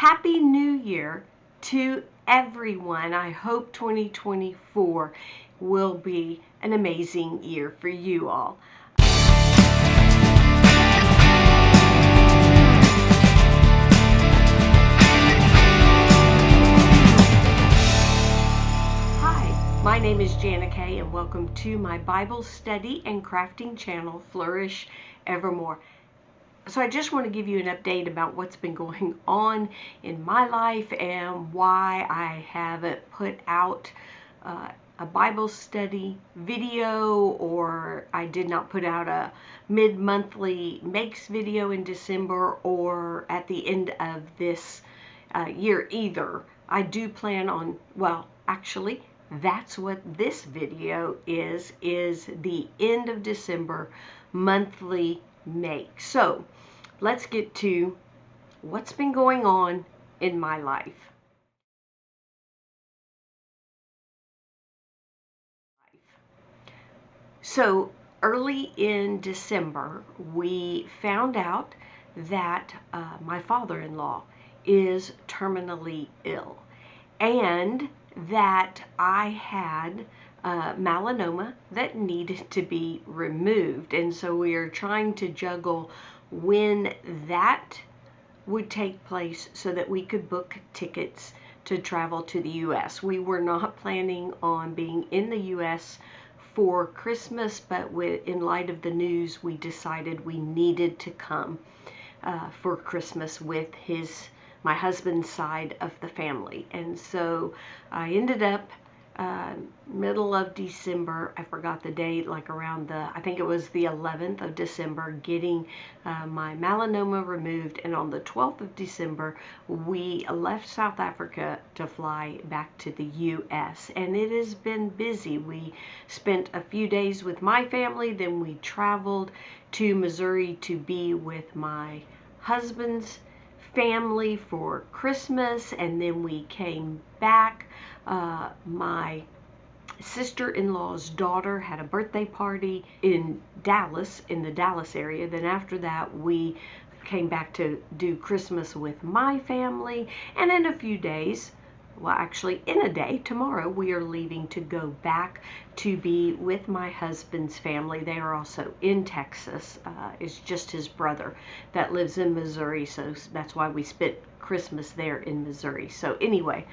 Happy New Year to everyone. I hope 2024 will be an amazing year for you all. Hi, my name is Jayda and welcome to my Bible study and crafting channel, Flourish Evermore. So I just want to give you an update about what's been going on in my life and why I haven't put out a Bible study video, or I did not put out a mid-monthly makes video in December or at the end of this year either. I do plan on, well, actually, that's what this video is the end of December monthly make. So let's get to what's been going on in my life. So early in December, we found out that my father-in-law is terminally ill, and that I had melanoma that needed to be removed. And so we are trying to juggle when that would take place so that we could book tickets to travel to the U.S. We were not planning on being in the U.S. for Christmas, but in light of the news, we decided we needed to come for Christmas with my husband's side of the family. And so I ended up middle of December, I forgot the date, like around I think it was the 11th of December, getting my melanoma removed. And on the 12th of December, we left South Africa to fly back to the U.S. And it has been busy. We spent a few days with my family, then we traveled to Missouri to be with my husband's family for Christmas, and then we came back. My sister-in-law's daughter had a birthday party in Dallas, in the Dallas area. Then after that, we came back to do Christmas with my family, and in a few days, well, actually in a day, tomorrow, we are leaving to go back to be with my husband's family. They are also in Texas. It's just his brother that lives in Missouri, so that's why we spent Christmas there in Missouri. So anyway,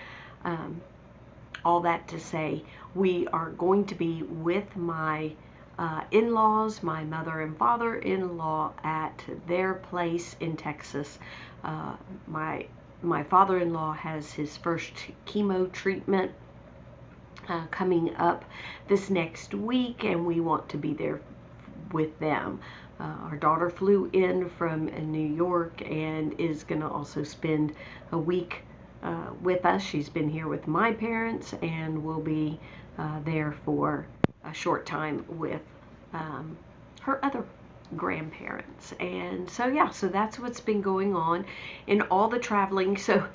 all that to say, we are going to be with my in-laws, my mother and father-in-law, at their place in Texas. My father-in-law has his first chemo treatment coming up this next week, and we want to be there with them. Our daughter flew in from New York and is going to also spend a week with us. She's been here with my parents and will be there for a short time with her other grandparents. And so yeah, so that's what's been going on in all the traveling. So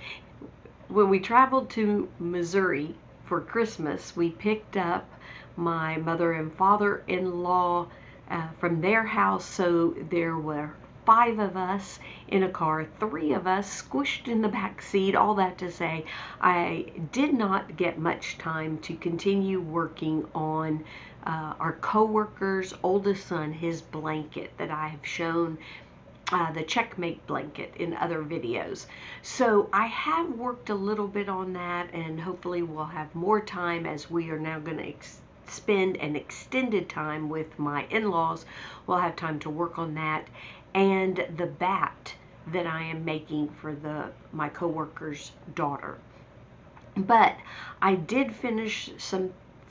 when we traveled to Missouri for Christmas, we picked up my mother and father-in-law from their house. So there were 5 of us in a car, 3 of us squished in the back seat. All that to say, I did not get much time to continue working on our co-worker's oldest son, his blanket that I have shown, the checkmate blanket, in other videos. So I have worked a little bit on that, and hopefully we'll have more time, as we are now going to spend an extended time with my in-laws. We'll have time to work on that, and the bat that I am making for my co-worker's daughter. But I did finish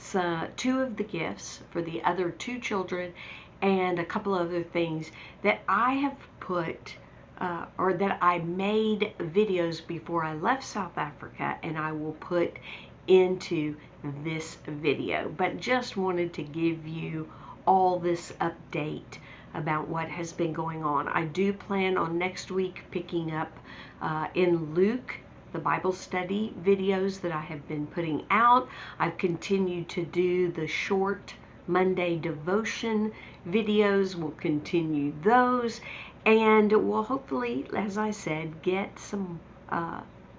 2 of the gifts for the other 2 children, and a couple other things that I have put or that I made videos before I left South Africa, and I will put into this video. But just wanted to give you all this update about what has been going on. I do plan on next week picking up in Luke the Bible study videos that I have been putting out. I've continued to do the short Monday devotion videos. We'll continue those, and we'll hopefully, as I said, get some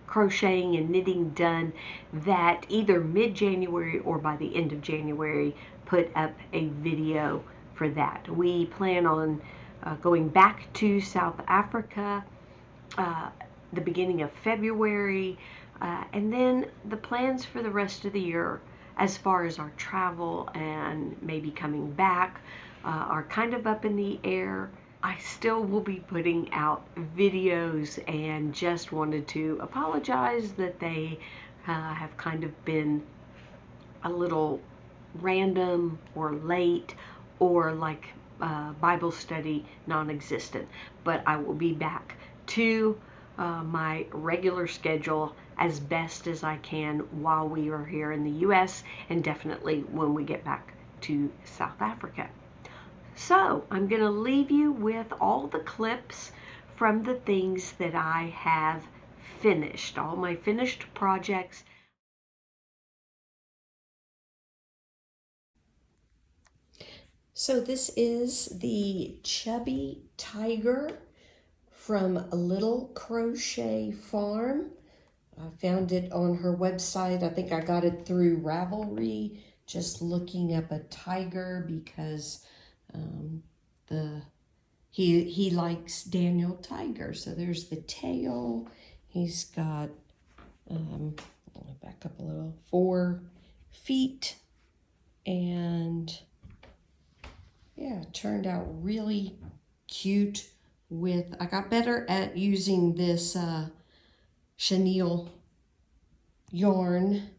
crocheting and knitting done, that either mid-January or by the end of January put up a video for that. We plan on going back to South Africa the beginning of February, and then the plans for the rest of the year as far as our travel and maybe coming back are kind of up in the air. I still will be putting out videos, and just wanted to apologize that they have kind of been a little random or late, or like Bible study non-existent. But I will be back to my regular schedule as best as I can while we are here in the US, and definitely when we get back to South Africa. So I'm going to leave you with all the clips from the things that I have finished, all my finished projects. So this is the Chubby Tiger from a Little Crochet Farm. I found it on her website. I think I got it through Ravelry, just looking up a tiger because he likes Daniel Tiger. So there's the tail. He's got let me back up a little, 4 feet, and yeah, it turned out really cute. I got better at using this chenille yarn,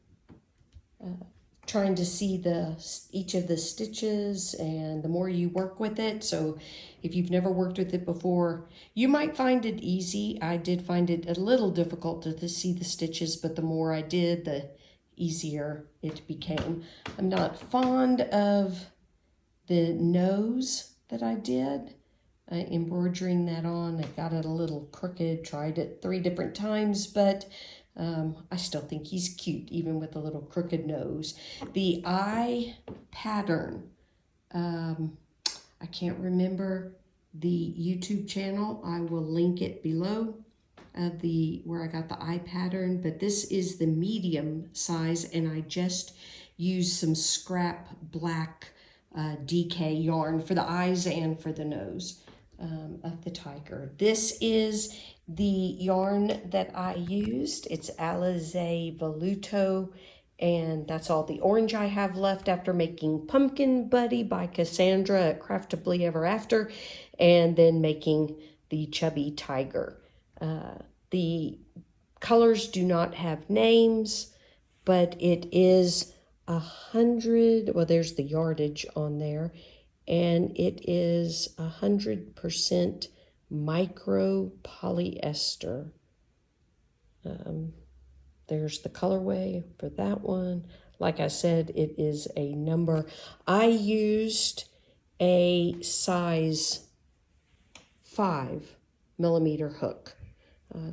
trying to see each of the stitches, and the more you work with it. So if you've never worked with it before, you might find it easy. I did find it a little difficult to see the stitches, but the more I did, the easier it became. I'm not fond of the nose that I did, embroidering that on. I got it a little crooked, tried it 3 different times, but I still think he's cute, even with a little crooked nose. The eye pattern, I can't remember the YouTube channel. I will link it below, where I got the eye pattern, but this is the medium size, and I just used some scrap black DK yarn for the eyes and for the nose of the tiger. This is the yarn that I used. It's Alizé Voluto, and that's all the orange I have left after making Pumpkin Buddy by Cassandra at Craftably Ever After, and then making the Chubby Tiger. The colors do not have names, but it is 100, well, there's the yardage on there, and it is 100% micro polyester. There's the colorway for that one. Like I said, it is a number. I used a size 5mm hook.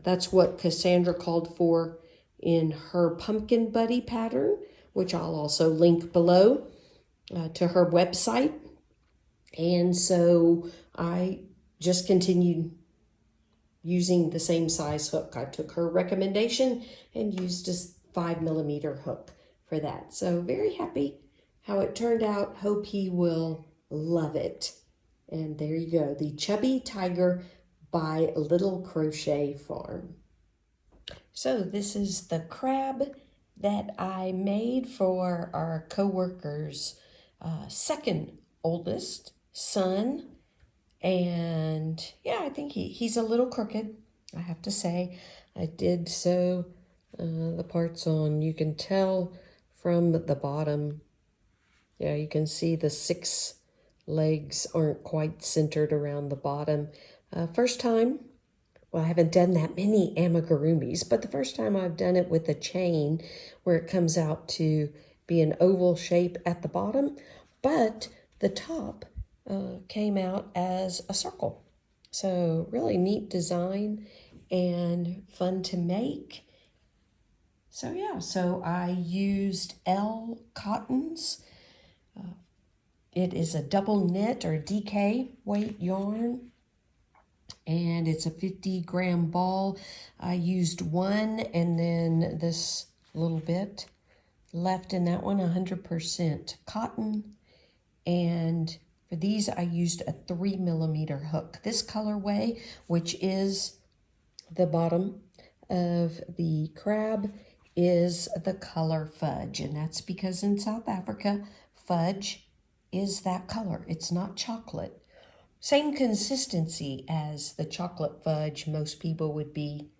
That's what Cassandra called for in her Pumpkin Buddy pattern, which I'll also link below to her website. And so I just continued using the same size hook. I took her recommendation and used a 5mm hook for that. So very happy how it turned out. Hope he will love it. And there you go, the Chubby Tiger by Little Crochet Farm. So this is the crab that I made for our co-worker's second oldest son. And yeah, I think he's a little crooked, I have to say. I did sew the parts on. You can tell from the bottom. Yeah, you can see the 6 legs aren't quite centered around the bottom. First time, well, I haven't done that many amigurumis, but the first time I've done it with a chain where it comes out to be an oval shape at the bottom, but the top came out as a circle. So really neat design and fun to make. So yeah, so I used L cottons. It is a double knit or DK weight yarn. and it's a 50-gram ball. I used one and then this little bit left in that one, 100% cotton. And for these, I used a 3mm hook. This colorway, which is the bottom of the crab, is the color fudge. And that's because in South Africa, fudge is that color. It's not chocolate. Same consistency as the chocolate fudge most people would be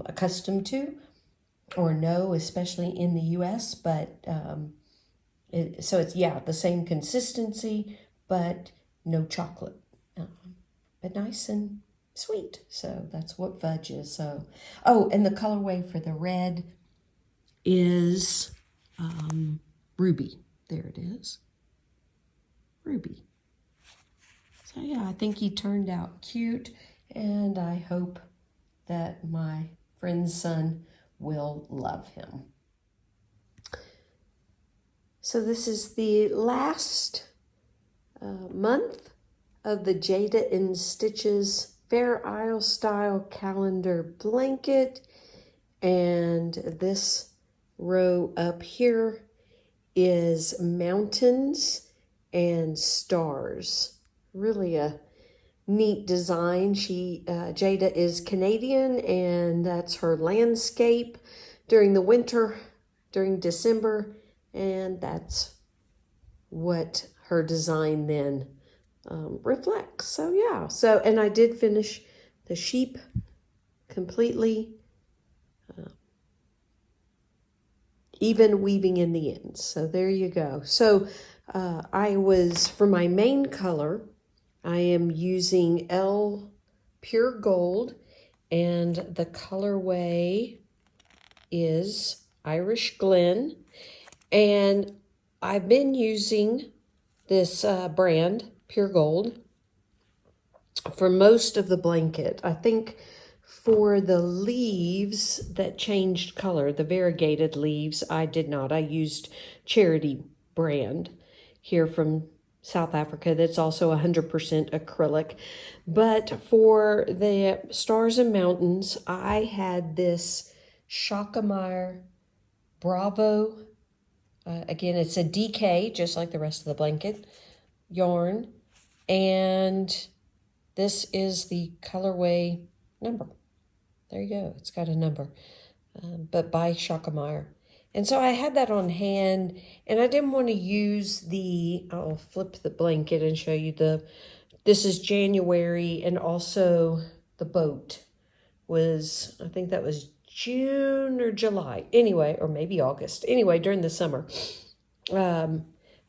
accustomed to or know, especially in the US. But so it's, yeah, the same consistency, but no chocolate. But nice and sweet. So that's what fudge is. So, oh, and the colorway for the red is ruby. There it is. Ruby. So yeah, I think he turned out cute, and I hope that my friend's son will love him. So this is the last month of the Jayda in Stitches Fair Isle Style Calendar Blanket, and this row up here is mountains and stars. Really a neat design. Jayda is Canadian, and that's her landscape during the winter, during December, and that's what her design then reflects. So yeah, and I did finish the sheep completely, even weaving in the ends. So there you go. So for my main color, I am using L Pure Gold, and the colorway is Irish Glen. And I've been using this brand, Pure Gold, for most of the blanket. I think for the leaves that changed color, the variegated leaves, I did not. I used Charity brand here from South Africa that's also 100% acrylic. But for the stars and mountains, I had this Shakameyer Bravo. Again, it's a DK, just like the rest of the blanket, yarn. And this is the colorway number. There you go. It's got a number, but by Shakameyer. And so I had that on hand, and I didn't want to use I'll flip the blanket and show you this is January, and also the boat was, I think that was June or July. Anyway, or maybe August. Anyway, during the summer.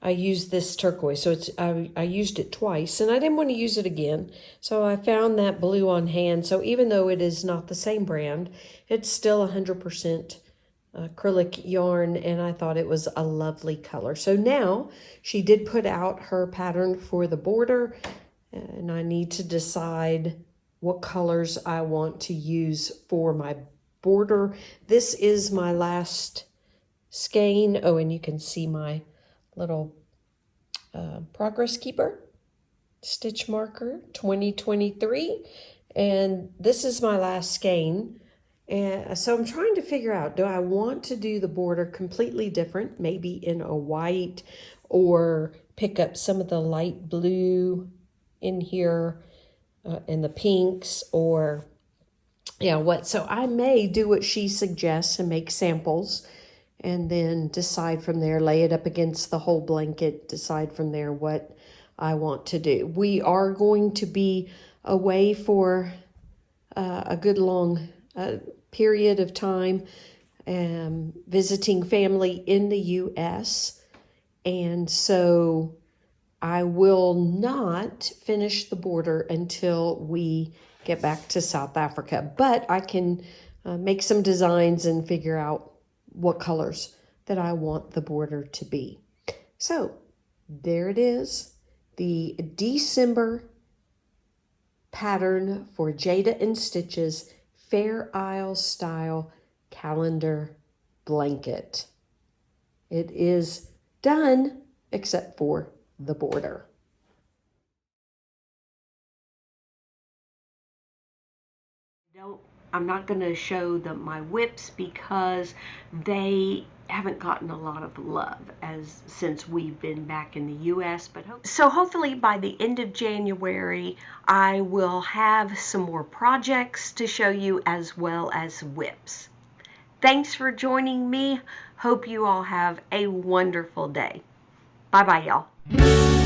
I used this turquoise, so I used it twice, and I didn't want to use it again. So I found that blue on hand. So even though it is not the same brand, it's still 100% acrylic yarn, and I thought it was a lovely color. So now she did put out her pattern for the border, and I need to decide what colors I want to use for my border. This is my last skein. Oh, and you can see my little progress keeper, stitch marker 2023, and this is my last skein. And so I'm trying to figure out, do I want to do the border completely different, maybe in a white, or pick up some of the light blue in here and the pinks, or yeah, what? So I may do what she suggests and make samples, and then decide from there, lay it up against the whole blanket, decide from there what I want to do. We are going to be away for a good long period of time, visiting family in the U.S., and so I will not finish the border until we get back to South Africa, but I can make some designs and figure out what colors that I want the border to be. So there it is, the December pattern for Jayda in Stitches Fair Isle Style Calendar Blanket. It is done except for the border. I'm not going to show my whips because they haven't gotten a lot of love since we've been back in the US. But hopefully by the end of January, I will have some more projects to show you as well as whips. Thanks for joining me. Hope you all have a wonderful day. Bye-bye, y'all.